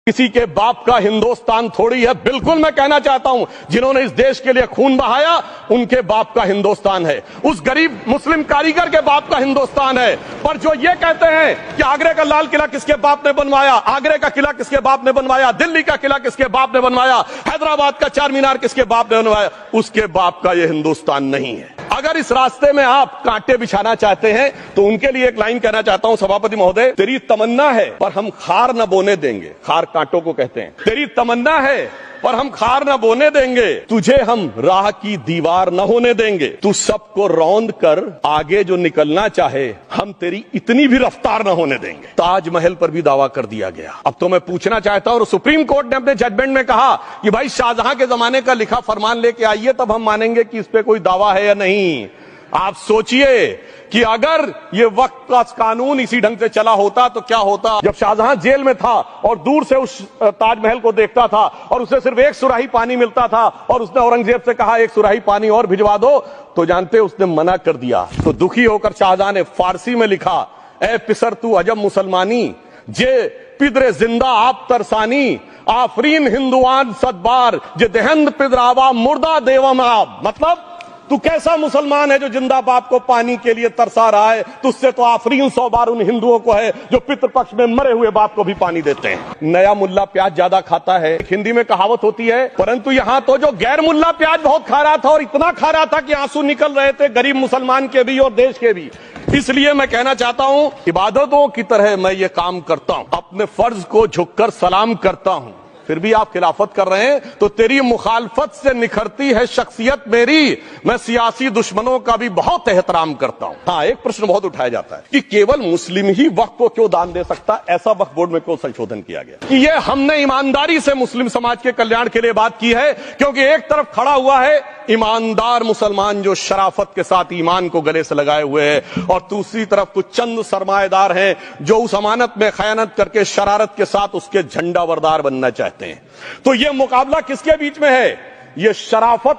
किसी के बाप का हिंदुस्तान थोड़ी है। बिल्कुल मैं कहना चाहता हूं, जिन्होंने इस देश के लिए खून बहाया उनके बाप का हिंदुस्तान है, उस गरीब मुस्लिम कारीगर के बाप का हिंदुस्तान है। पर जो ये कहते हैं कि आगरे का लाल किला किसके बाप ने बनवाया, आगरे का किला किसके बाप ने बनवाया, दिल्ली का किला किसके बाप ने बनवाया, हैदराबाद का चार मीनार किसके बाप ने बनवाया, उसके बाप का यह हिंदुस्तान नहीं है। अगर इस रास्ते में आप कांटे बिछाना चाहते हैं तो उनके लिए एक लाइन कहना चाहता हूं, सभापति महोदय, तेरी तमन्ना है पर हम खार न बोने देंगे। खार कांटों को कहते हैं। तेरी तमन्ना है पर हम खार न बोने देंगे, तुझे हम राह की दीवार न होने देंगे। तू सबको रौंद कर आगे जो निकलना चाहे, हम तेरी इतनी भी रफ्तार न होने देंगे। ताजमहल पर भी दावा कर दिया गया। अब तो मैं पूछना चाहता हूं, सुप्रीम कोर्ट ने अपने जजमेंट में कहा कि भाई शाहजहां के जमाने का लिखा फरमान लेके आइए, तब हम मानेंगे कि इस पे कोई दावा है या नहीं। आप सोचिए कि अगर ये वक्त का कानून इसी ढंग से चला होता तो क्या होता। जब शाहजहां जेल में था और दूर से उस ताजमहल को देखता था और उसे सिर्फ एक सुराही पानी मिलता था और उसने औरंगजेब से कहा एक सुराही पानी और भिजवा दो, तो जानते उसने मना कर दिया। तो दुखी होकर शाहजहां ने फारसी में लिखा, ए पिसर तू अजब मुसलमानी, जे पिदरे जिंदा आप तरसानी, आफरीन हिंदुआन सदबार, जे देहंद पिदरावा मुर्दा देवम आप। मतलब तू कैसा मुसलमान है जो जिंदा बाप को पानी के लिए तरसा रहा है, तुझसे तो आफरीन 100 बार उन हिंदुओं को है जो पितृपक्ष में मरे हुए बाप को भी पानी देते हैं। नया मुल्ला प्याज ज्यादा खाता है, हिंदी में कहावत होती है, परंतु यहां तो जो गैर मुल्ला प्याज बहुत खा रहा था और इतना खा रहा था कि आंसू निकल रहे थे, गरीब मुसलमान के भी और देश के भी। इसलिए मैं कहना चाहता हूं, इबादतों की तरह मैं ये काम करता हूं, अपने फर्ज को झुककर सलाम करता हूं, फिर भी आप खिलाफत कर रहे हैं तो तेरी मुखालफत से निखरती है शख्सियत मेरी। मैं सियासी दुश्मनों का भी बहुत एहतराम करता हूं। हाँ, एक प्रश्न बहुत उठाया जाता है कि केवल मुस्लिम ही वक्फ को क्यों दान दे सकता, ऐसा वक्फ बोर्ड में क्यों संशोधन किया गया। कि ये हमने ईमानदारी से मुस्लिम समाज के कल्याण के लिए बात की है, क्योंकि एक तरफ खड़ा हुआ है ईमानदार मुसलमान जो शराफत के साथ ईमान को गले से लगाए हुए है, और दूसरी तरफ कुछ चंद सरमाएदार हैं जो उस अमानत में खयानत करके शरारत के साथ उसके झंडा बरदार बनना चाहते हैं। तो ये मुकाबला किसके बीच में है? ये शराफत